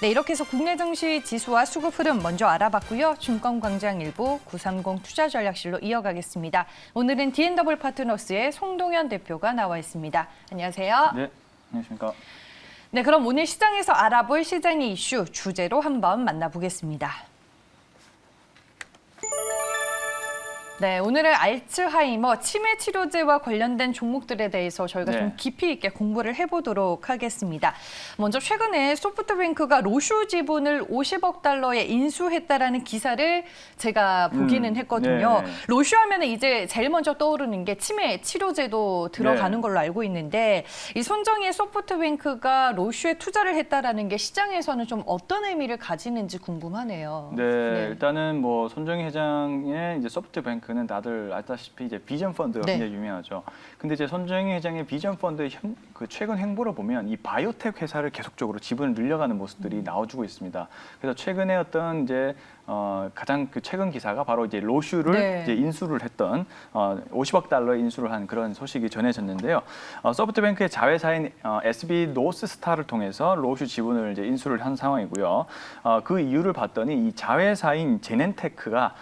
네, 이렇게 해서 국내 증시 지수와 수급 흐름 먼저 알아봤고요. 증권광장 일부 930 투자전략실로 이어가겠습니다. 오늘은 D&W 파트너스의 송동현 대표가 나와 있습니다. 안녕하세요. 네, 안녕하십니까. 네, 그럼 오늘 시장에서 알아볼 시장의 이슈 주제로 한번 만나보겠습니다. 네, 오늘은 알츠하이머 치매 치료제와 관련된 종목들에 대해서 저희가 좀 깊이 있게 공부를 해보도록 하겠습니다. 먼저 최근에 소프트뱅크가 로슈 지분을 50억 달러에 인수했다라는 기사를 제가 보기는 했거든요. 로슈 하면은 이제 제일 먼저 떠오르는 게 치매 치료제도 들어가는 걸로 알고 있는데 이 손정희의 소프트뱅크가 로슈에 투자를 했다라는 게 시장에서는 좀 어떤 의미를 가지는지 궁금하네요. 네, 일단은 뭐 손정희 회장의 이제 소프트뱅크는 다들 알다시피 이제 비전 펀드가 굉장히 유명하죠. 근데 이제 손정희 회장의 비전 펀드의 그 최근 행보를 보면 이 바이오텍 회사를 계속적으로 지분을 늘려가는 모습들이 나와주고 있습니다. 그래서 최근에 어떤 이제 가장 그 최근 기사가 바로 이제 로슈를 이제 인수를 했던 50억 달러 인수를 한 그런 소식이 전해졌는데요. 소프트뱅크의 자회사인 SB 노스스타를 통해서 로슈 지분을 이제 인수를 한 상황이고요. 그 이유를 봤더니 이 자회사인 제넨테크가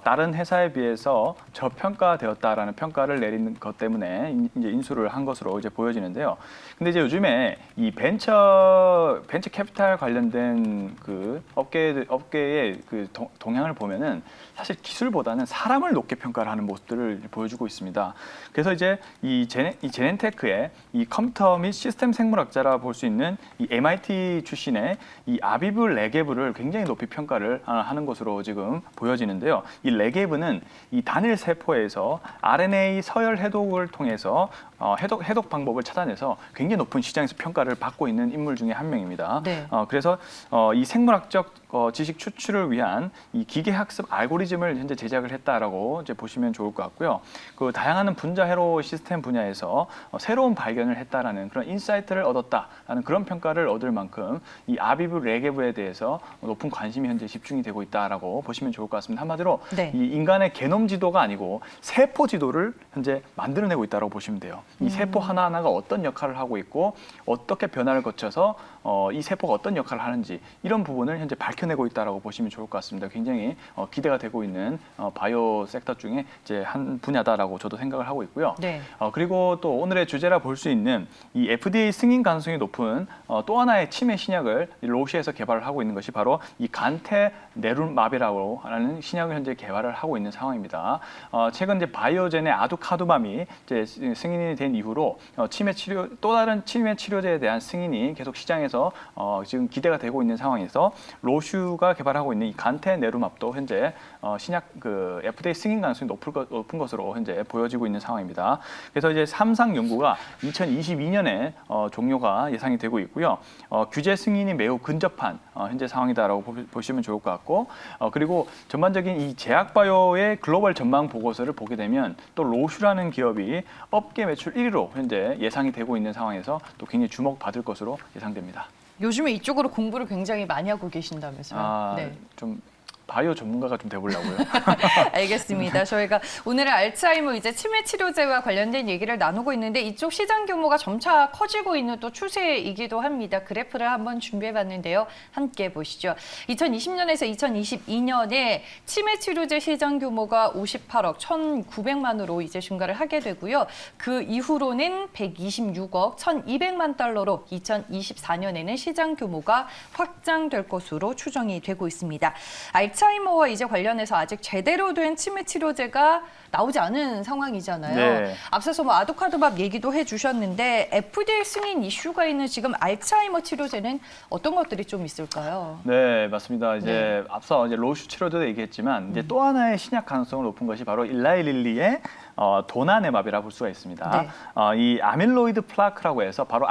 다른 회사에 비해서 저평가되었다라는 평가를 내린 것 때문에 이제 인수를 한 것으로 이제 보여지는데요. 근데 이제 요즘에 이 벤처 캐피탈 관련된 그 업계의 그 동향을 보면은 사실 기술보다는 사람을 높게 평가를 하는 모습들을 보여주고 있습니다. 그래서 이제 이 제넨테크의 이 컴퓨터 및 시스템 생물학자라 볼 수 있는 이 MIT 출신의 이 아비브 레게브를 굉장히 높이 평가를 하는 것으로 지금 보여지는데요. 이 레게브는 이 단일 세포에서 RNA 서열 해독을 통해서 해독 방법을 찾아내서 굉장히 높은 시장에서 평가를 받고 있는 인물 중에 한 명입니다. 그래서 이 생물학적 지식 추출을 위한 이 기계학습 알고리즘을 현재 제작을 했다라고 이제 보시면 좋을 것 같고요. 그 다양한 분자 회로 시스템 분야에서 새로운 발견을 했다라는 그런 인사이트를 얻었다라는 그런 평가를 얻을 만큼 이 아비브 레게브에 대해서 높은 관심이 현재 집중이 되고 있다라고 보시면 좋을 것 같습니다. 한마디로 이 인간의 게놈 지도가 아니고 세포 지도를 현재 만들어내고 있다고 보시면 돼요. 이 세포 하나하나가 어떤 역할을 하고 있고 어떻게 변화를 거쳐서 이 세포가 어떤 역할을 하는지 이런 부분을 현재 밝혀내고 있다고 보시면 좋을 것 같습니다. 굉장히 기대가 되고 있는 바이오 섹터 중에 이제 한 분야다라고 저도 생각을 하고 있고요. 그리고 또 오늘의 주제라 볼 수 있는 이 FDA 승인 가능성이 높은 또 하나의 치매 신약을 로시에서 개발을 하고 있는 것이 바로 이 간테네룸맙이라고 하는 신약을 현재 개발을 하고 있는 상황입니다. 최근 이제 바이오젠의 아두카두맘이 이제 승인이 된 이후로 또 다른 치매 치료제에 대한 승인이 계속 시장에서 지금 기대가 되고 있는 상황에서 로슈가 개발하고 있는 이 간테네룸맙도 현재 신약 그 FDA 승인 가능성이 높은 것으로 현재 보여지고 있는 상황입니다. 그래서 이제 삼상 연구가 2022년에 종료가 예상이 되고 있고요. 규제 승인이 매우 근접한 현재 상황이다라고 보시면 좋을 것 같고, 그리고 전반적인 이 제약바이오의 글로벌 전망 보고서를 보게 되면 또 로슈라는 기업이 업계 매출 1위로 현재 예상이 되고 있는 상황에서 또 굉장히 주목받을 것으로 예상됩니다. 요즘에 이쪽으로 공부를 굉장히 많이 하고 계신다면서요? 좀 바이오 전문가가 좀 돼보려고요. 알겠습니다. 저희가 오늘은 알츠하이머 이제 치매 치료제와 관련된 얘기를 나누고 있는데 이쪽 시장 규모가 점차 커지고 있는 또 추세이기도 합니다. 그래프를 한번 준비해봤는데요. 함께 보시죠. 2020년에서 2022년에 치매 치료제 시장 규모가 58억 1,900만으로 이제 증가를 하게 되고요. 그 이후로는 126억 1,200만 달러로 2024년에는 시장 규모가 확장될 것으로 추정이 되고 있습니다. 알츠하이머와 이제 관련해서 아직 제대로 된 치매 치료제가 나오지 않은 상황이잖아요. 앞서서 뭐 아두카두밥 얘기도 해주셨는데 FDA 승인 이슈가 있는 지금 알츠하이머 치료제는 어떤 것들이 좀 있을까요? 네, 맞습니다. 이제 앞서 이제 로슈 치료제도 얘기했지만 이제 또 하나의 신약 가능성을 높은 것이 바로 일라이릴리의 도나네맙이라고 볼 수가 있습니다. 이 아밀로이드 플라크라고 해서 바로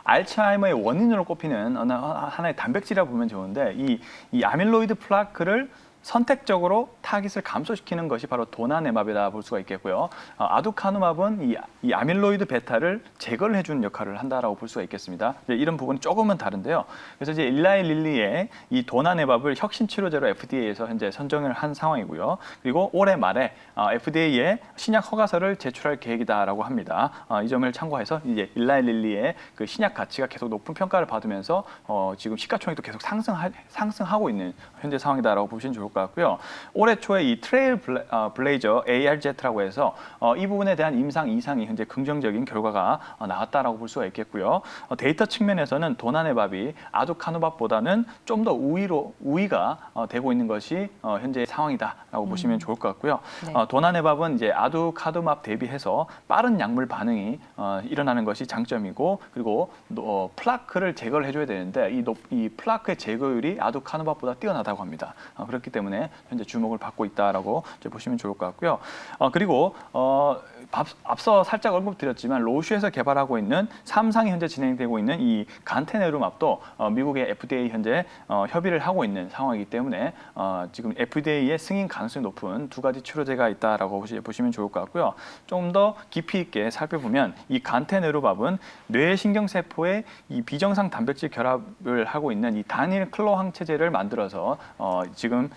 알츠하이머의 원인으로 꼽히는 하나의 단백질이라고 보면 좋은데 이 아밀로이드 플라크를 선택적으로 타깃을 감소시키는 것이 바로 도나네맙이다 볼 수가 있겠고요. 아두카누맙은 이 아밀로이드 베타를 제거를 해주는 역할을 한다라고 볼 수가 있겠습니다. 이런 부분이 조금은 다른데요. 그래서 이제 일라이 릴리의 이 도나네맙을 혁신 치료제로 FDA에서 현재 선정을 한 상황이고요. 그리고 올해 말에 FDA에 신약 허가서를 제출할 계획이다라고 합니다. 이 점을 참고해서 이제 일라이 릴리의 그 신약 가치가 계속 높은 평가를 받으면서 지금 시가총액도 계속 상승하고 있는 현재 상황이다라고 보시면 좋을 것 같고요. 올해 초에 이 트레일 블레이저 ARZ라고 해서 이 부분에 대한 임상 이상이 현재 긍정적인 결과가 나왔다라고 볼 수가 있겠고요. 데이터 측면에서는 도나네밥이 아두카누밥보다는 좀 더 우위가 되고 있는 것이 현재 상황이다라고 보시면 좋을 것 같고요. 네. 도나네밥은 이제 아두카누밥 대비해서 빠른 약물 반응이 일어나는 것이 장점이고, 그리고 플라크를 제거를 해줘야 되는데 이 플라크의 제거율이 아두카누밥보다 뛰어나다고 합니다. 그렇기 때문에 현재 주목을 받고 있다라고 이제 보시면 좋을 것 같고요. 그리고 앞서 살짝 언급드렸지만 로슈에서 개발하고 있는 3상이 현재 진행되고 있는 이 간테네루맙도 미국의 FDA 현재 협의를 하고 있는 상황이기 때문에 지금 FDA의 승인 가능성이 높은 두 가지 치료제가 있다라고 보시면 좋을 것 같고요. 좀 더 깊이 있게 살펴보면 이 간테네루밥은 뇌신경세포에 이 비정상 단백질 결합을 하고 있는 이 다닐 클로 항체제를 만들어서 지금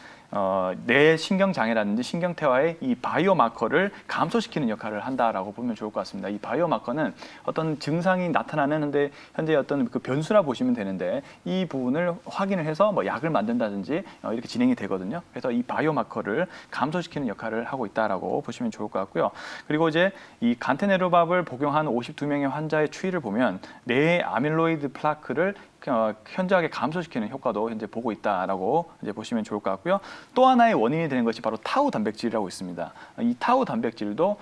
뇌 신경 장애라든지 신경퇴화의 이 바이오마커를 감소시키는 역할을 한다라고 보면 좋을 것 같습니다. 이 바이오마커는 어떤 증상이 나타나는데 현재 어떤 그 변수라 보시면 되는데 이 부분을 확인을 해서 뭐 약을 만든다든지 이렇게 진행이 되거든요. 그래서 이 바이오마커를 감소시키는 역할을 하고 있다라고 보시면 좋을 것 같고요. 그리고 이제 이 간테네루밥을 복용한 52명의 환자의 추이를 보면 뇌의 아밀로이드 플라크를 현저하게 감소시키는 효과도 현재 보고 있다라고 이제 보시면 좋을 것 같고요. 또 하나의 원인이 되는 것이 바로 타우 단백질이라고 있습니다. 이 타우 단백질도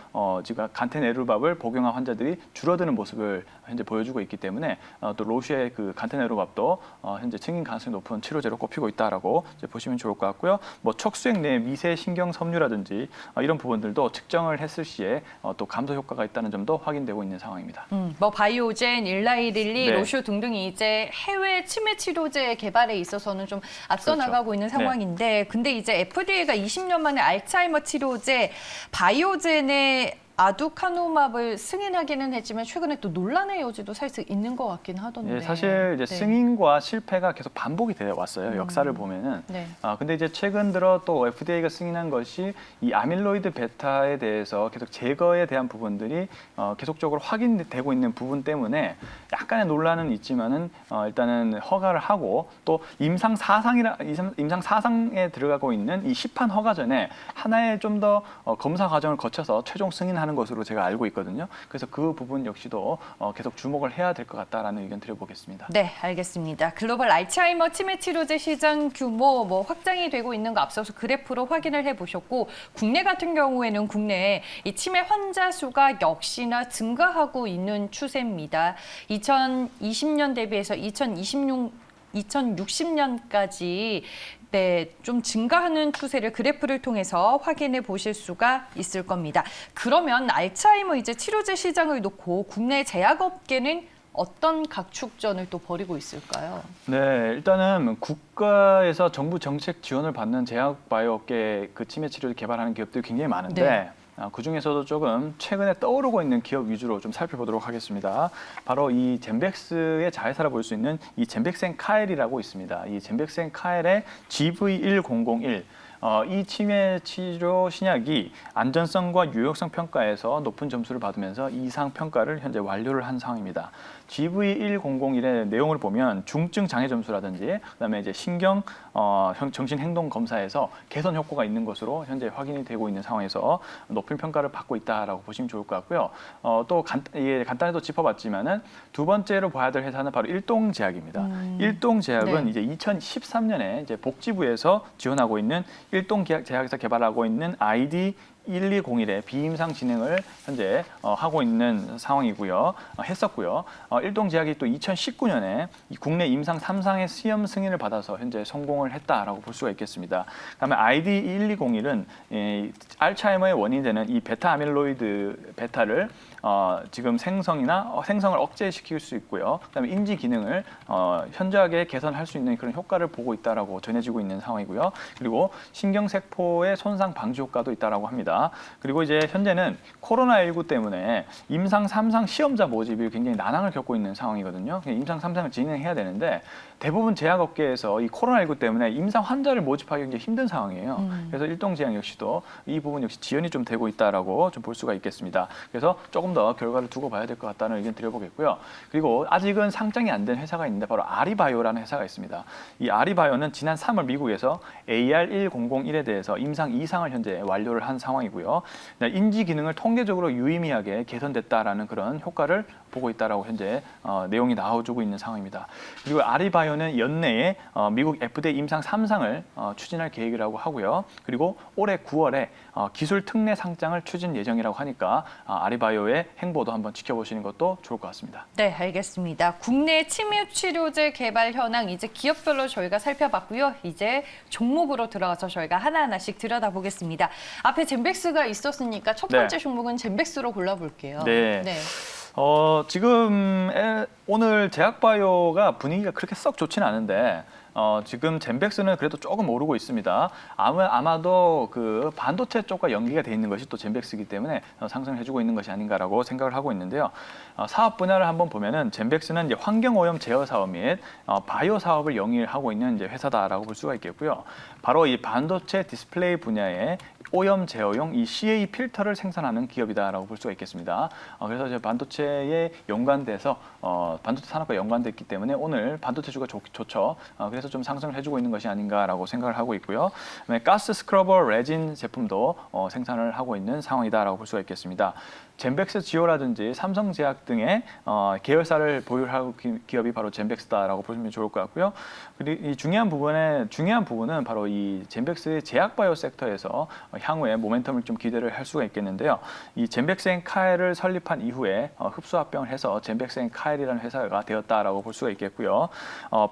지금 간테네루밥을 복용한 환자들이 줄어드는 모습을 현재 보여주고 있기 때문에 또 로슈의 그 간테네루밥도 현재 승인 가능성이 높은 치료제로 꼽히고 있다라고 이제 보시면 좋을 것 같고요. 뭐 척수액 내 미세 신경 섬유라든지 이런 부분들도 측정을 했을 시에 또 감소 효과가 있다는 점도 확인되고 있는 상황입니다. 뭐 바이오젠, 일라이릴리, 네. 로슈 등등이 이제 해외 치매 치료제 개발에 있어서는 좀 앞서 그렇죠. 나가고 있는 상황인데, 근데 이제 FDA가 20년 만에 알츠하이머 치료제 바이오젠의 아두카누맙을 승인하기는 했지만 최근에 또 논란의 여지도 살짝 있는 것 같긴 하던데. 예, 사실 이제 네. 승인과 실패가 계속 반복이 되어 왔어요. 역사를 보면은. 네. 근데 이제 최근 들어 또 FDA가 승인한 것이 이 아밀로이드 베타에 대해서 계속 제거에 대한 부분들이 계속적으로 확인되고 있는 부분 때문에 약간의 논란은 있지만은 일단은 허가를 하고 또 임상 4상에 들어가고 있는 이 시판 허가 전에 하나의 좀 더 검사 과정을 거쳐서 최종 승인하는 것으로 제가 알고 있거든요. 그래서 그 부분 역시도 계속 주목을 해야 될 것 같다라는 의견 드려보겠습니다. 네, 알겠습니다. 글로벌 알츠하이머 치매 치료제 시장 규모 확장이 되고 있는 거 앞서서 그래프로 확인을 해보셨고, 국내 같은 경우에는 국내에 이 치매 환자 수가 역시나 증가하고 있는 추세입니다. 2020년 대비해서 2060년까지 좀 증가하는 추세를 그래프를 통해서 확인해 보실 수가 있을 겁니다. 그러면 알츠하이머 이제 치료제 시장을 놓고 국내 제약업계는 어떤 각축전을 또 벌이고 있을까요? 네, 일단은 국가에서 정부 정책 지원을 받는 제약 바이오 업계 그 치매 치료를 개발하는 기업들이 굉장히 많은데 네. 그중에서도 조금 최근에 떠오르고 있는 기업 위주로 좀 살펴보도록 하겠습니다. 바로 이 젠백스의 자회사라 볼 수 있는 이 젠백센 카엘이라고 있습니다. 이 젠백센 카엘의 GV1001 이 치매 치료 신약이 안전성과 유효성 평가에서 높은 점수를 받으면서 이상 평가를 현재 완료를 한 상황입니다. GV1001의 내용을 보면 중증 장애 점수라든지 그다음에 이제 신경 정신 행동 검사에서 개선 효과가 있는 것으로 현재 확인이 되고 있는 상황에서 높은 평가를 받고 있다라고 보시면 좋을 것 같고요. 또 간단히 또 짚어봤지만은 두 번째로 봐야 될 회사는 바로 일동제약입니다. 일동제약은 네. 이제 2013년에 이제 복지부에서 지원하고 있는 일동제약에서 개발하고 있는 1201의 비임상 진행을 현재 하고 있는 상황이고요. 했었고요. 일동제약이 또 2019년에 이 국내 임상 3상의 시험 승인을 받아서 현재 성공을 했다라고 볼 수가 있겠습니다. 그다음에 ID1201은 알츠하이머의 원인이 되는 이 베타 아밀로이드 베타를 지금 생성을 억제시킬 수 있고요. 그다음에 인지 기능을 현저하게 개선할 수 있는 그런 효과를 보고 있다라고 전해지고 있는 상황이고요. 그리고 신경세포의 손상 방지 효과도 있다라고 합니다. 그리고 이제 현재는 코로나19 때문에 임상 3상 시험자 모집이 굉장히 난항을 겪고 있는 상황이거든요. 임상 3상을 진행해야 되는데 대부분 제약업계에서 이 코로나19 때문에 임상 환자를 모집하기 굉장히 힘든 상황이에요. 그래서 일동제약 역시도 이 부분 역시 지연이 좀 되고 있다라고 좀 볼 수가 있겠습니다. 그래서 조금 더 결과를 두고 봐야 될 것 같다는 의견 드려보겠고요. 그리고 아직은 상장이 안 된 회사가 있는데 바로 아리바이오라는 회사가 있습니다. 이 아리바이오는 지난 3월 미국에서 AR1001에 대해서 임상 2상을 현재 완료를 한 상황이고요. 인지 기능을 통계적으로 유의미하게 개선됐다라는 그런 효과를 보고 있다라고 현재 내용이 나와주고 있는 상황입니다. 그리고 아리바이오는 연내에 미국 FDA 임상 3상을 추진할 계획이라고 하고요. 그리고 올해 9월에 기술 특례 상장을 추진 예정이라고 하니까 아리바이오의 행보도 한번 지켜보시는 것도 좋을 것 같습니다. 네, 알겠습니다. 국내 치매 치료제 개발 현황 이제 기업별로 저희가 살펴봤고요. 이제 종목으로 들어가서 저희가 하나하나씩 들여다보겠습니다. 앞에 젠백스가 있었으니까 첫 번째 종목은 젠백스로 골라볼게요. 네. 지금 오늘 제약바이오가 분위기가 그렇게 썩 좋지는 않은데 지금 젠백스는 그래도 조금 오르고 있습니다. 아마도 그 반도체 쪽과 연계가 돼 있는 것이 또 젠백스이기 때문에 상승을 해주고 있는 것이 아닌가라고 생각을 하고 있는데요. 사업 분야를 한번 보면은 젠백스는 이제 환경 오염 제어 사업 및 바이오 사업을 영위하고 있는 이제 회사다라고 볼 수가 있겠고요. 바로 이 반도체 디스플레이 분야에 오염 제어용 이 CA 필터를 생산하는 기업이다라고 볼 수가 있겠습니다. 그래서 이제 반도체에 연관돼서 반도체 산업과 연관됐기 때문에 오늘 반도체 주가 좋죠. 그래서 좀 상승을 해주고 있는 것이 아닌가라고 생각을 하고 있고요. 그다음에 가스 스크러버 레진 제품도 생산을 하고 있는 상황이다라고 볼 수가 있겠습니다. 젠백스 지오라든지 삼성제약 등의 계열사를 보유하고 기업이 바로 젠백스다라고 보시면 좋을 것 같고요. 그리고 이 중요한 부분은 바로 이 젠백스의 제약바이오 섹터에서 향후에 모멘텀을 좀 기대를 할 수가 있겠는데요. 이 젠백스앤카엘을 설립한 이후에 흡수합병을 해서 젠백스앤카엘이라는 회사가 되었다라고 볼 수가 있겠고요.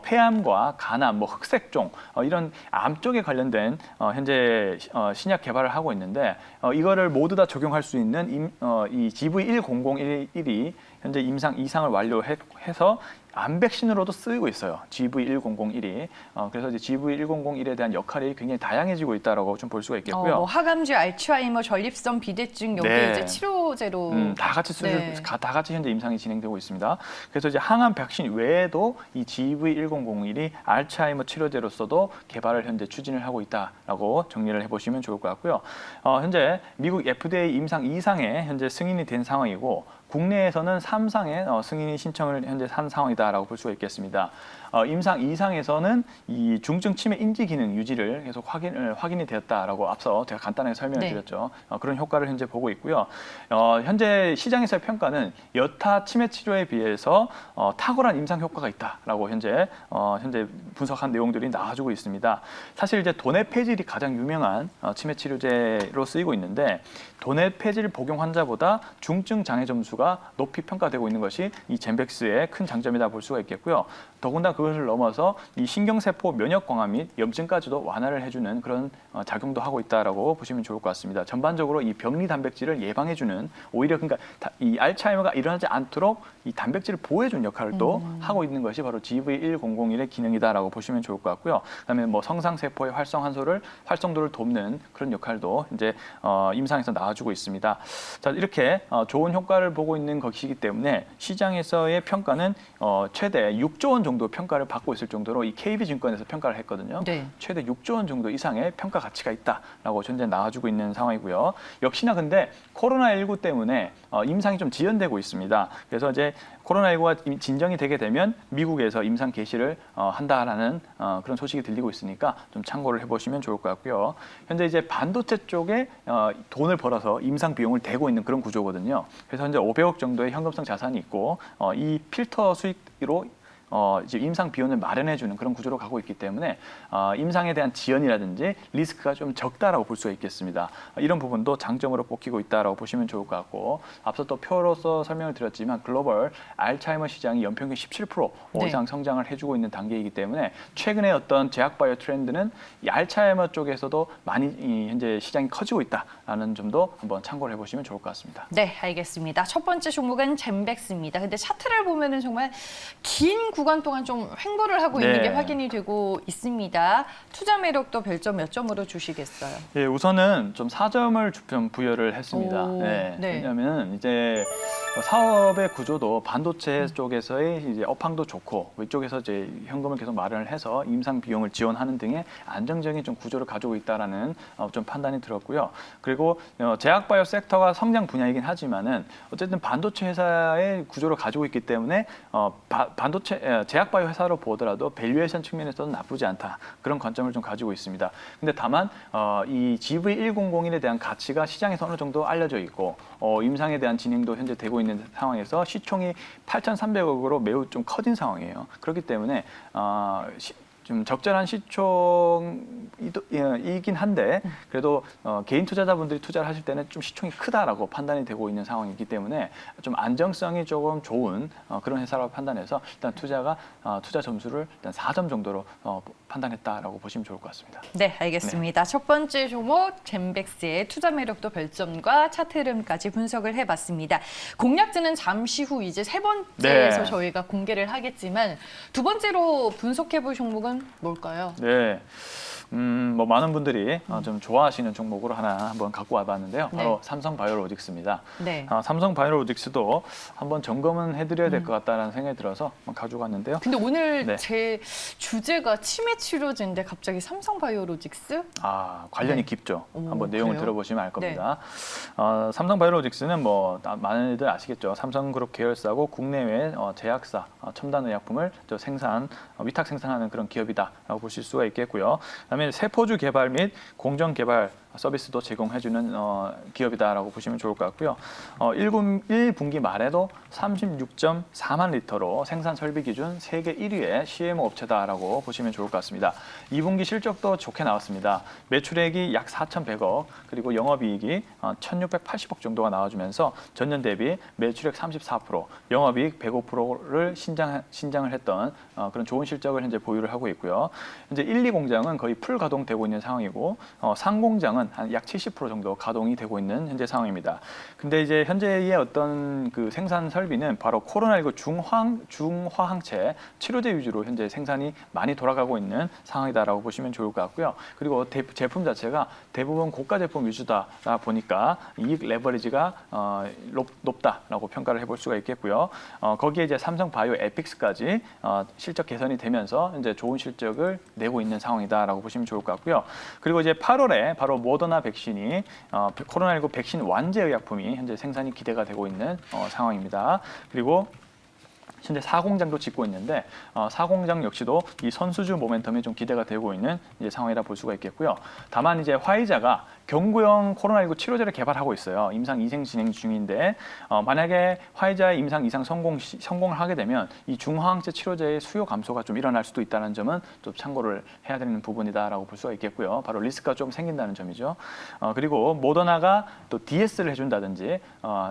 폐암과 간암, 흑색종 이런 암 쪽에 관련된 현재 신약 개발을 하고 있는데 이거를 모두 다 적용할 수 있는 이 GV1001이 현재 임상 2상을 완료해서 암 백신으로도 쓰이고 있어요. GV1001이. 그래서 이제 GV1001에 대한 역할이 굉장히 다양해지고 있다라고 좀 볼 수가 있겠고요. 하감주, 알츠하이머, 전립선, 비대증 여기 이제 치료제로 다 같이 현재 임상이 진행되고 있습니다. 그래서 이제 항암 백신 외에도 이 GV1001이 알츠하이머 치료제로서도 개발을 현재 추진을 하고 있다라고 정리를 해보시면 좋을 것 같고요. 현재 미국 FDA 임상 2상에 현재 승인이 된 상황이고 국내에서는 3상의 승인이 신청을 현재 한 상황이다라고 볼 수가 있겠습니다. 임상 2상에서는 이 중증 치매 인지 기능 유지를 계속 확인이 되었다라고 앞서 제가 간단하게 설명을 드렸죠. 그런 효과를 현재 보고 있고요. 현재 시장에서의 평가는 여타 치매 치료에 비해서 탁월한 임상 효과가 있다라고 현재 분석한 내용들이 나와주고 있습니다. 사실 이제 도네페질이 가장 유명한 치매 치료제로 쓰이고 있는데 도네페질 복용 환자보다 중증 장애 점수가 높이 평가되고 있는 것이 이 젠백스의 큰 장점이다 볼 수가 있겠고요. 더군다나 그것을 넘어서 이 신경세포 면역 강화 및 염증까지도 완화를 해주는 그런 작용도 하고 있다라고 보시면 좋을 것 같습니다. 전반적으로 이 병리 단백질을 예방해주는 오히려 그러니까 이 알츠하이머가 일어나지 않도록 이 단백질을 보호해주는 역할을 또 하고 있는 것이 바로 GV1001의 기능이다라고 보시면 좋을 것 같고요. 그다음에 성상세포의 활성도를 돕는 그런 역할도 이제 임상에서 나와주고 있습니다. 자, 이렇게 좋은 효과를 보고 있는 것이기 때문에 시장에서의 평가는 최대 6조 원 정도 평가를 받고 있을 정도로 이 KB증권에서 평가를 했거든요. 최대 6조 원 정도 이상의 평가 가치가 있다라고 현재 나와주고 있는 상황이고요. 역시나 근데 코로나19 때문에 임상이 좀 지연되고 있습니다. 그래서 이제 코로나19가 진정이 되게 되면 미국에서 임상 개시를 한다라는 그런 소식이 들리고 있으니까 좀 참고를 해보시면 좋을 것 같고요. 현재 이제 반도체 쪽에 돈을 벌어서 임상 비용을 대고 있는 그런 구조거든요. 그래서 현재 500억 정도의 현금성 자산이 있고 이 필터 수익으로 이제 임상 비용을 마련해주는 그런 구조로 가고 있기 때문에 임상에 대한 지연이라든지 리스크가 좀 적다라고 볼 수가 있겠습니다. 이런 부분도 장점으로 뽑히고 있다라고 보시면 좋을 것 같고 앞서 또 표로서 설명을 드렸지만 글로벌 알츠하이머 시장이 연평균 17% 네. 이상 성장을 해주고 있는 단계이기 때문에 최근에 어떤 제약바이오 트렌드는 이 알츠하이머 쪽에서도 많이 현재 시장이 커지고 있다라는 점도 한번 참고를 해보시면 좋을 것 같습니다. 네, 알겠습니다. 첫 번째 종목은 젠백스입니다. 근데 차트를 보면은 정말 긴 구간 동안 좀 횡보를 하고 있는 네. 게 확인이 되고 있습니다. 투자 매력도 별점 몇 점으로 주시겠어요? 예, 우선은 좀 4점을 좀 부여를 했습니다. 오, 네. 네. 왜냐하면 이제 사업의 구조도 반도체 쪽에서의 이제 업황도 좋고 이쪽에서 이제 현금을 계속 마련을 해서 임상 비용을 지원하는 등의 안정적인 좀 구조를 가지고 있다라는 좀 판단이 들었고요. 그리고 제약바이오 섹터가 성장 분야이긴 하지만은 어쨌든 반도체 회사의 구조를 가지고 있기 때문에 반도체 제약바이오 회사로 보더라도 밸류에이션 측면에서는 나쁘지 않다 그런 관점을 좀 가지고 있습니다. 근데 다만 이 GV1001에 대한 가치가 시장에서 어느 정도 알려져 있고 임상에 대한 진행도 현재 되고 있는 상황에서 시총이 8,300억으로 매우 좀 커진 상황이에요. 그렇기 때문에 좀 적절한 시총이긴 한데 그래도 개인 투자자분들이 투자를 하실 때는 좀 시총이 크다라고 판단이 되고 있는 상황이기 때문에 좀 안정성이 조금 좋은 그런 회사라고 판단해서 일단 투자 점수를 일단 4점 정도로 판단했다라고 보시면 좋을 것 같습니다. 네, 알겠습니다. 첫 번째 종목 젠백스의 투자 매력도 별점과 차트 흐름까지 분석을 해봤습니다. 공략지는 잠시 후 이제 세 번째에서 네. 저희가 공개를 하겠지만 두 번째로 분석해볼 종목은 뭘까요? 네. 뭐 많은 분들이 좀 좋아하시는 종목으로 하나 한번 갖고 와봤는데요. 바로 네. 삼성바이오로직스입니다. 네. 삼성바이오로직스도 한번 점검은 해드려야 될 것 같다는 생각이 들어서 한번 가지고 왔는데요. 근데 오늘 네. 제 주제가 치매 치료제인데 갑자기 삼성바이오로직스? 관련이 네. 깊죠. 오, 한번 내용을 그래요? 들어보시면 알 겁니다. 삼성바이오로직스는 뭐 많은 이들 아시겠죠. 삼성그룹 계열사고 국내외 제약사 첨단 의약품을 생산 위탁 생산하는 그런 기업이다라고 보실 수가 있겠고요. 그다음에 세포주 개발 및 공정 개발 서비스도 제공해주는 기업이다라고 보시면 좋을 것 같고요. 1분기 말에도 36.4만 리터로 생산 설비 기준 세계 1위의 CMO 업체다라고 보시면 좋을 것 같습니다. 2분기 실적도 좋게 나왔습니다. 매출액이 약 4,100억 그리고 영업이익이 1,680억 정도가 나와주면서 전년 대비 매출액 34%, 영업이익 105%를 신장을 했던 그런 좋은 실적을 현재 보유를 하고 있고요. 현재 1, 2공장은 거의 풀 가동되고 있는 상황이고 상공장은 한 약 70% 정도 가동이 되고 있는 현재 상황입니다. 근데 이제 현재의 어떤 그 생산 설비는 바로 코로나19 중화항체 치료제 위주로 현재 생산이 많이 돌아가고 있는 상황이다라고 보시면 좋을 것 같고요. 그리고 제품 자체가 대부분 고가 제품 위주다 보니까 이익 레버리지가 높다라고 평가를 해볼 수가 있겠고요. 거기에 이제 삼성바이오 에픽스까지 실적 개선이 되면서 현재 좋은 실적을 내고 있는 상황이다라고 보시면 좋을 것 같고요. 그리고 이제 8월에 바로 모더나 백신이 코로나19 백신 완제 의약품이 현재 생산이 기대가 되고 있는 상황입니다. 그리고 현재 4공장도 짓고 있는데 4공장 역시도 이 선수주 모멘텀이 좀 기대가 되고 있는 이제 상황이라 볼 수가 있겠고요. 다만 이제 화이자가 경구용 코로나19 치료제를 개발하고 있어요. 임상 2생 진행 중인데 만약에 화이자의 임상 2상 성공을 하게 되면 이 중화항체 치료제의 수요 감소가 좀 일어날 수도 있다는 점은 좀 참고를 해야 되는 부분이다라고 볼 수가 있겠고요. 바로 리스크가 좀 생긴다는 점이죠. 그리고 모더나가 또 DS를 해준다든지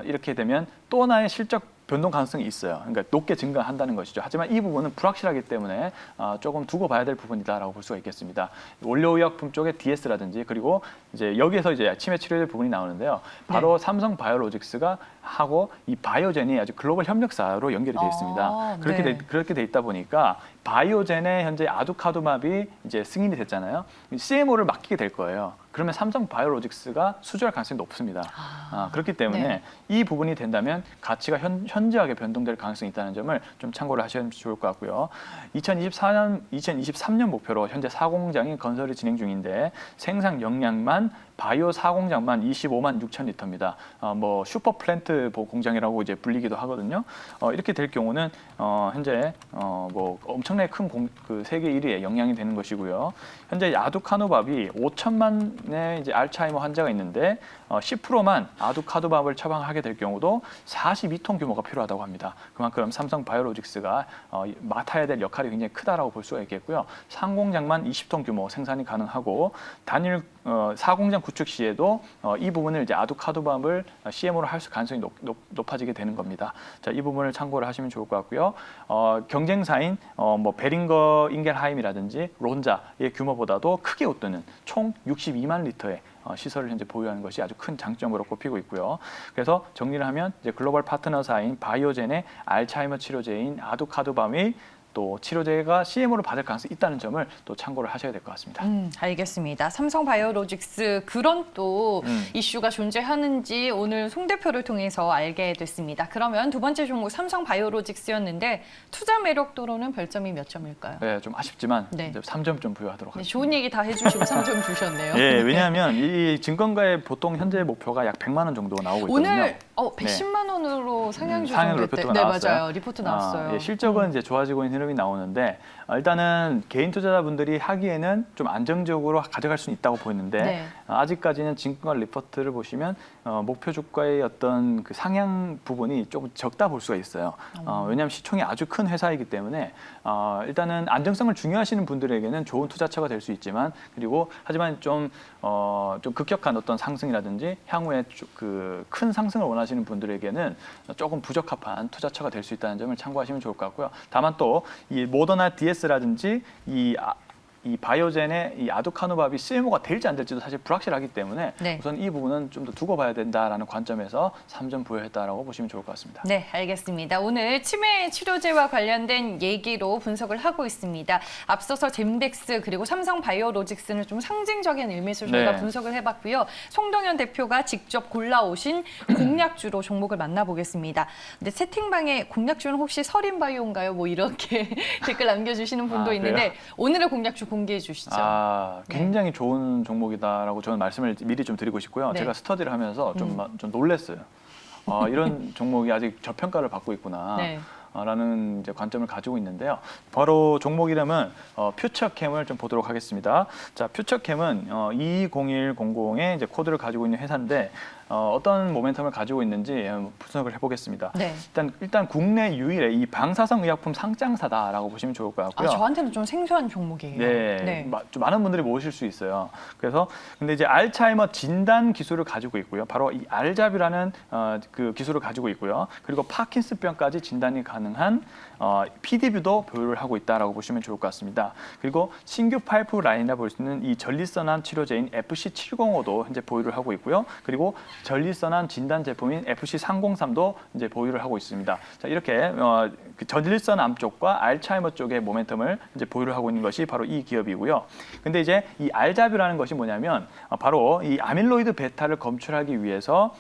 이렇게 되면 또 하나의 실적 변동 가능성이 있어요. 그러니까 높게 증가한다는 것이죠. 하지만 이 부분은 불확실하기 때문에 조금 두고 봐야 될 부분이다라고 볼 수가 있겠습니다. 원료의약품 쪽의 DS라든지 그리고 이제 여기에서 이제 치매 치료제 부분이 나오는데요. 바로 네. 삼성바이오로직스가 하고 이 바이오젠이 아주 글로벌 협력사로 연결이 되어 있습니다. 그렇게 돼 있다 보니까 바이오젠의 현재 아두카두맙이 이제 승인이 됐잖아요. CMO를 맡기게 될 거예요. 그러면 삼성바이오로직스가 수주할 가능성이 높습니다. 그렇기 때문에 네. 이 부분이 된다면 가치가 현저하게 변동될 가능성이 있다는 점을 좀 참고를 하시면 좋을 것 같고요. 2023년 목표로 현재 4공장이 건설이 진행 중인데 생산 역량만 바이오 4공장만 25만 6천 리터입니다. 뭐 슈퍼 플랜트 공장이라고 이제 불리기도 하거든요. 이렇게 될 경우는 현재 뭐 엄청나게 큰 그 세계 1위에 영향이 되는 것이고요. 현재 아두카누밥이 5천만의 이제 알츠하이머 환자가 있는데 10%만 아두카누밥을 처방하게 될 경우도 42톤 규모가 필요하다고 합니다. 그만큼 삼성 바이오로직스가 맡아야 될 역할이 굉장히 크다라고 볼 수가 있겠고요. 상공장만 20톤 규모 생산이 가능하고 단일 4공장 구축 시에도 이 부분을 이제 아두카누밥을 CMO로 할 가능성이 높아지게 되는 겁니다. 자, 이 부분을 참고를 하시면 좋을 것 같고요. 경쟁사인 뭐 베링거 인겔하임이라든지 론자의 규모보다도 크게 웃도는 총 62만 리터의 시설을 현재 보유하는 것이 아주 큰 장점으로 꼽히고 있고요. 그래서 정리를 하면 이제 글로벌 파트너사인 바이오젠의 알츠하이머 치료제인 아두카누밥이 또 치료제가 CMO를 받을 가능성이 있다는 점을 또 참고를 하셔야 될 것 같습니다. 알겠습니다. 삼성 바이오로직스 그런 또 이슈가 존재하는지 오늘 송 대표를 통해서 알게 됐습니다. 그러면 두 번째 종목 삼성 바이오로직스였는데 투자 매력도로는 별점이 몇 점일까요? 네, 좀 아쉽지만 네. 이제 3점 좀 부여하도록 네, 하겠습니다. 좋은 얘기 다 해주시고 3점 주셨네요. 네, 왜냐하면 이 증권가의 보통 현재 목표가 약 100만 원 정도 나오고 있거든요. 오늘 110만 원으로 상향 상향 조정됐대. 리포트가 네, 나왔어요. 맞아요. 리포트 나왔어요. 실적은 이제 좋아지고 있는 흐름이 나오는데 일단은 개인 투자자분들이 하기에는 좀 안정적으로 가져갈 수는 있다고 보이는데 네. 아직까지는 증권가 리포트를 보시면 목표 주가의 어떤 그 상향 부분이 조금 적다 볼 수가 있어요. 왜냐하면 시총이 아주 큰 회사이기 때문에 일단은 안정성을 중요하시는 분들에게는 좋은 투자처가 될 수 있지만 그리고 하지만 좀 급격한 어떤 상승이라든지 향후에 그 큰 상승을 원하시는 분들에게는 조금 부적합한 투자처가 될 수 있다는 점을 참고하시면 좋을 것 같고요. 다만 또 이 모더나 DS라든지 이 바이오젠의 이 아두카누밥이 CMO가 될지 안 될지도 사실 불확실하기 때문에 네. 우선 이 부분은 좀 더 두고 봐야 된다라는 관점에서 3점 부여했다라고 보시면 좋을 것 같습니다. 네, 알겠습니다. 오늘 치매 치료제와 관련된 얘기로 분석을 하고 있습니다. 앞서서 젠백스 그리고 삼성 바이오로직스는 좀 상징적인 의미에서 저희가 네. 분석을 해봤고요. 송동현 대표가 직접 골라오신 공략주로 종목을 만나보겠습니다. 근데 채팅방에 공략주는 혹시 서린바이오인가요? 뭐 이렇게 댓글 남겨주시는 분도 있는데 오늘의 공략주 공개해 주시죠. 굉장히 좋은 종목이다라고 저는 말씀을 미리 좀 드리고 싶고요. 네. 제가 스터디를 하면서 좀 놀랐어요. 이런 종목이 아직 저평가를 받고 있구나. 네. 라는 이제 관점을 가지고 있는데요. 바로 종목 이름은 퓨처캠을 좀 보도록 하겠습니다. 자, 퓨처캠은 220100의 이제 코드를 가지고 있는 회사인데 어떤 모멘텀을 가지고 있는지 분석을 해보겠습니다. 네. 일단 국내 유일의 이 방사성 의약품 상장사다라고 보시면 좋을 것 같고요. 저한테는 좀 생소한 종목이에요. 네. 좀 많은 분들이 모르실 수 있어요. 그래서 근데 이제 알츠하이머 진단 기술을 가지고 있고요. 바로 이 알자뷰라는 그 기술을 가지고 있고요. 그리고 파킨슨병까지 진단이 가능한 PD뷰도 보유를 하고 있다라고 보시면 좋을 것 같습니다. 그리고 신규 파이프 라인이라 볼 수 있는 이 전립선암 치료제인 FC705도 현재 보유를 하고 있고요. 그리고 전립선암 진단 제품인 FC303도 이제 보유를 하고 있습니다. 자, 이렇게 그 전립선암 쪽과 알츠하이머 쪽의 모멘텀을 이제 보유를 하고 있는 것이 바로 이 기업이고요. 근데 이제 이 알자뷰라는 것이 뭐냐면 바로 이 아밀로이드 베타를 검출하기 위해서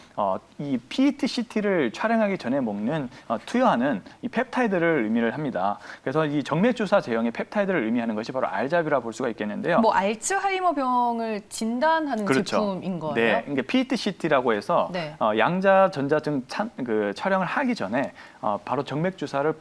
이 PET-CT를 촬영하기 전에 먹는 투여하는 이 펩타이드를 의미를 합니다. 그래서 이 정맥 주사 제형의 펩타이드를 의미하는 것이 바로 알자뷰라 볼 수가 있겠는데요. 뭐 알츠하이머 병을 진단하는 그렇죠. 제품인 거예요? 네, 그러니까 PET-CT라고 해서 네. 양자 전자증 그 촬영을 하기 전에 바로 정맥 주사를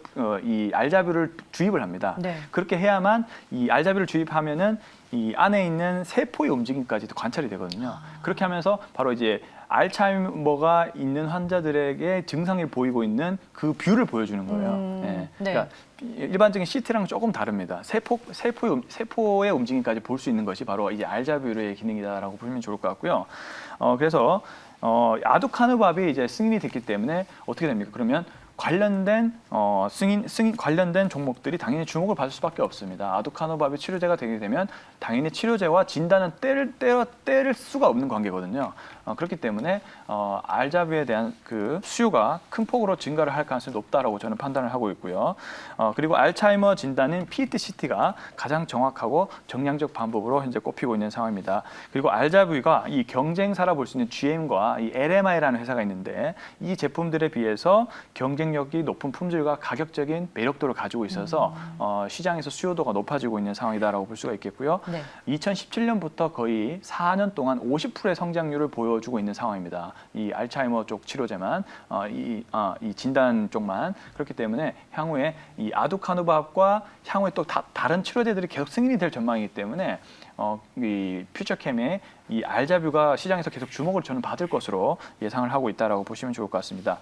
이 알자뷰를 주입을 합니다. 네. 그렇게 해야만 이 알자뷰를 주입하면은 이 안에 있는 세포의 움직임까지도 관찰이 되거든요. 그렇게 하면서 바로 이제 알츠하이머가 있는 환자들에게 증상을 보이고 있는 그 뷰를 보여주는 거예요. 네. 그러니까 일반적인 CT랑 조금 다릅니다. 세포의 움직임까지 볼 수 있는 것이 바로 이제 알자뷰의 기능이다라고 보시면 좋을 것 같고요. 그래서 아두카누밥이 이제 승인이 됐기 때문에 어떻게 됩니까? 그러면 관련된 승인 관련된 종목들이 당연히 주목을 받을 수밖에 없습니다. 아두카누밥이 치료제가 되게 되면 당연히 치료제와 진단은 뗄 수가 없는 관계거든요. 그렇기 때문에 알자뷰에 대한 그 수요가 큰 폭으로 증가를 할 가능성이 높다라고 저는 판단을 하고 있고요. 그리고 알츠하이머 진단인 PET-CT가 가장 정확하고 정량적 방법으로 현재 꼽히고 있는 상황입니다. 그리고 알자뷰가 이 경쟁사라 볼 수 있는 GM과 이 LMI라는 회사가 있는데 이 제품들에 비해서 경쟁 경쟁력이 높은 품질과 가격적인 매력도를 가지고 있어서 시장에서 수요도가 높아지고 있는 상황이다라고 볼 수가 있겠고요. 네. 2017년부터 거의 4년 동안 50%의 성장률을 보여주고 있는 상황입니다. 이 알츠하이머 쪽 치료제만, 이 진단 쪽만. 그렇기 때문에 향후에 이 아두카누밥과 향후에 또 다른 치료제들이 계속 승인이 될 전망이기 때문에 이 퓨처캠의 이 알자뷰가 시장에서 계속 주목을 저는 받을 것으로 예상을 하고 있다라고 보시면 좋을 것 같습니다.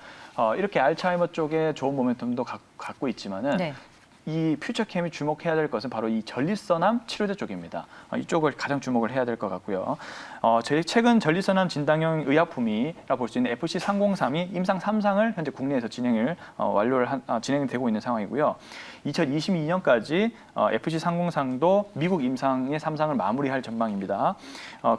이렇게 알츠하이머 쪽에 좋은 모멘텀도 갖고 있지만은 네. 이 퓨처캠이 주목해야 될 것은 바로 이 전립선암 치료제 쪽입니다. 이쪽을 가장 주목을 해야 될 것 같고요. 저희 최근 전립선암 진단용 의약품이라 볼 수 있는 FC303이 임상 3상을 현재 국내에서 진행이 되고 있는 상황이고요. 2022년까지 FC303도 미국 임상의 3상을 마무리할 전망입니다.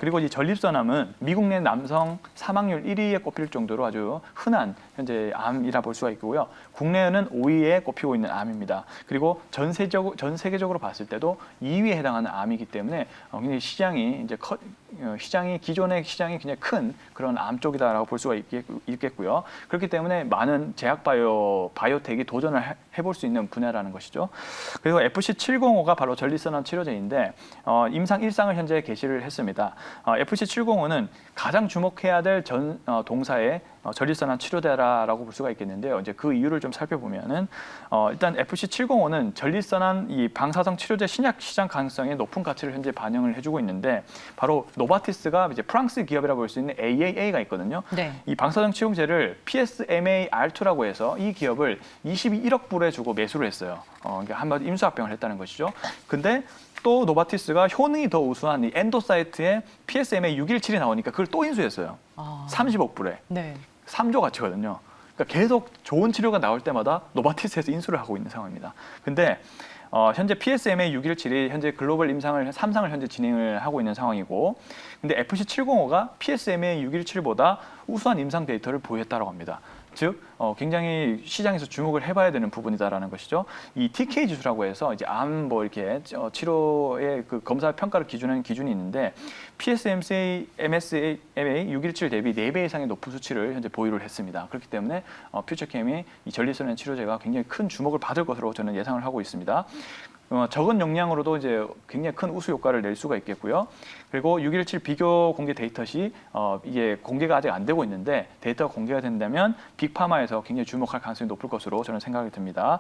그리고 이 전립선암은 미국 내 남성 사망률 1위에 꼽힐 정도로 아주 흔한 현재 암이라 볼 수가 있고요. 국내에는 5위에 꼽히고 있는 암입니다. 그리고 전 세계적으로 봤을 때도 2위에 해당하는 암이기 때문에 굉장히 기존의 시장이 굉장히 큰 그런 암 쪽이다라고 볼 수가 있겠고요. 그렇기 때문에 많은 바이오텍이 도전을 해볼 수 있는 분야라는 것이죠. 그리고 FC705가 바로 전립선암 치료제인데 임상 1상을 현재 개시를 했습니다. FC705는 가장 주목해야 될 동사의 전립선암 치료제라고 볼 수가 있겠는데요. 이제 그 이유를 좀 살펴보면은 일단 FC705는 전립선암 이 방사성 치료제 신약 시장 가능성에 높은 가치를 현재 반영을 해주고 있는데 바로 노바티스가 이제 프랑스 기업이라고 볼 수 있는 AAA가 있거든요. 네. 이 방사성 치료제를 PSMA-R2라고 해서 이 기업을 21억 불에 주고 매수를 했어요. 그러니까 한마디 임수합병을 했다는 것이죠. 근데 또 노바티스가 효능이 더 우수한 이 엔도사이트에 PSMA-617이 나오니까 그걸 또 인수했어요. 30억 불에. 네. 3조 가치거든요. 그러니까 계속 좋은 치료가 나올 때마다 노바티스에서 인수를 하고 있는 상황입니다. 근데 현재 PSMA-617이 현재 글로벌 임상을 3상을 현재 진행을 하고 있는 상황이고, 근데 FC705가 PSMA-617보다 우수한 임상 데이터를 보였다고 합니다. 즉 굉장히 시장에서 주목을 해봐야 되는 부분이다라는 것이죠. 이 TK 지수라고 해서 이제 암 이렇게 치료의 그 검사 평가를 기준하는 기준이 있는데 PSMA-617 대비 4배 이상의 높은 수치를 현재 보유를 했습니다. 그렇기 때문에 퓨처캠이 이 전립선암 치료제가 굉장히 큰 주목을 받을 것으로 저는 예상을 하고 있습니다. 적은 용량으로도 이제 굉장히 큰 우수 효과를 낼 수가 있겠고요. 그리고 617 비교 공개 데이터 시 이게 공개가 아직 안 되고 있는데 데이터가 공개가 된다면 빅파마에서 굉장히 주목할 가능성이 높을 것으로 저는 생각이 듭니다.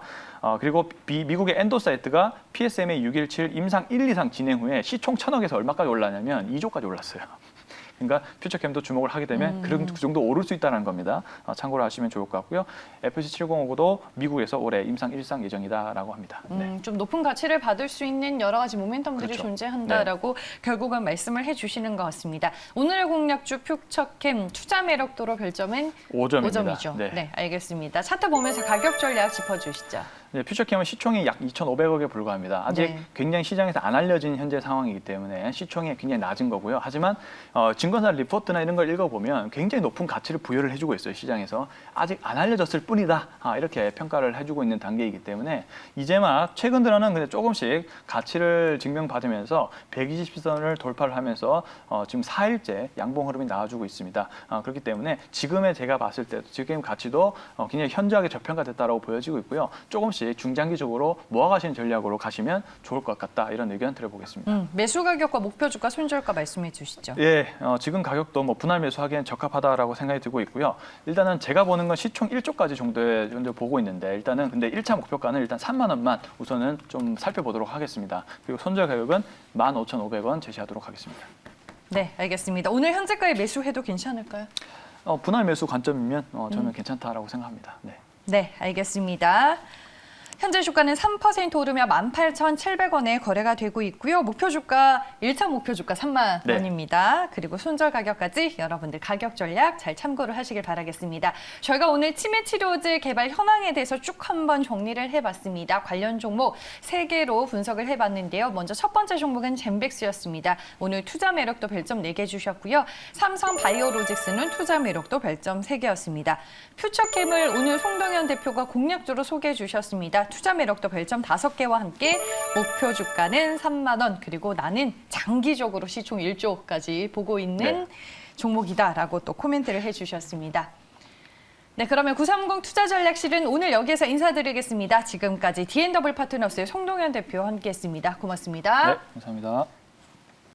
그리고 미국의 엔도사이트가 PSMA-617 임상 1, 2상 진행 후에 시총 1,000억에서 얼마까지 올랐냐면 2조까지 올랐어요. 그러니까 퓨처캠도 주목을 하게 되면 그 정도 오를 수 있다는 겁니다. 참고를 하시면 좋을 것 같고요. FC705도 미국에서 올해 임상 1상 예정이다라고 합니다. 네. 좀 높은 가치를 받을 수 있는 여러 가지 모멘텀들이 그렇죠. 존재한다라고 결국은 말씀을 해주시는 것 같습니다. 오늘의 공략주 퓨처캠 투자 매력도로 별점은 5점입니다. 5점이죠. 네. 네, 알겠습니다. 차트 보면서 가격 전략 짚어주시죠. 네, 퓨처캠은 시총이 약 2,500억에 불과합니다. 아직 네. 굉장히 시장에서 안 알려진 현재 상황이기 때문에 시총이 굉장히 낮은 거고요. 하지만 증권사 리포트나 이런 걸 읽어보면 굉장히 높은 가치를 부여를 해주고 있어요. 시장에서. 아직 안 알려졌을 뿐이다. 이렇게 평가를 해주고 있는 단계이기 때문에 이제 막 최근 들어는 근데 조금씩 가치를 증명받으면서 120선을 돌파를 하면서 지금 4일째 양봉 흐름이 나와주고 있습니다. 그렇기 때문에 지금의 제가 봤을 때 지금 가치도 굉장히 현저하게 저평가됐다고 보여지고 있고요. 조금씩 중장기적으로 모아가시는 전략으로 가시면 좋을 것 같다. 이런 의견 드려보겠습니다. 매수 가격과 목표 주가, 손절가 말씀해 주시죠. 예, 지금 가격도 분할 매수하기엔 적합하다라고 생각이 들고 있고요. 일단은 제가 보는 건 시총 1조까지 정도에 보고 있는데 일단은 근데 1차 목표가는 일단 3만 원만 우선은 좀 살펴보도록 하겠습니다. 그리고 손절 가격은 15,500원 제시하도록 하겠습니다. 네, 알겠습니다. 오늘 현재가에 매수해도 괜찮을까요? 분할 매수 관점이면 저는 괜찮다라고 생각합니다. 네. 네, 알겠습니다. 현재 주가는 3% 오르며 18,700원에 거래가 되고 있고요. 목표 주가 1차 목표 주가 3만 네. 원입니다. 그리고 손절 가격까지 여러분들 가격 전략 잘 참고를 하시길 바라겠습니다. 저희가 오늘 치매 치료제 개발 현황에 대해서 쭉 한번 정리를 해봤습니다. 관련 종목 3개로 분석을 해봤는데요. 먼저 첫 번째 종목은 젠백스였습니다. 오늘 투자 매력도 별점 4개 주셨고요. 삼성 바이오로직스는 투자 매력도 별점 3개였습니다. 퓨처캠을 오늘 송동현 대표가 공략주로 소개해 주셨습니다. 투자 매력도 별점 5개와 함께 목표 주가는 3만 원, 그리고 나는 장기적으로 시총 1조까지 보고 있는 종목이다라고 또 코멘트를 해주셨습니다. 네, 그러면 930 투자전략실은 오늘 여기에서 인사드리겠습니다. 지금까지 D&W 파트너스의 송동현 대표와 함께했습니다. 고맙습니다. 네, 감사합니다.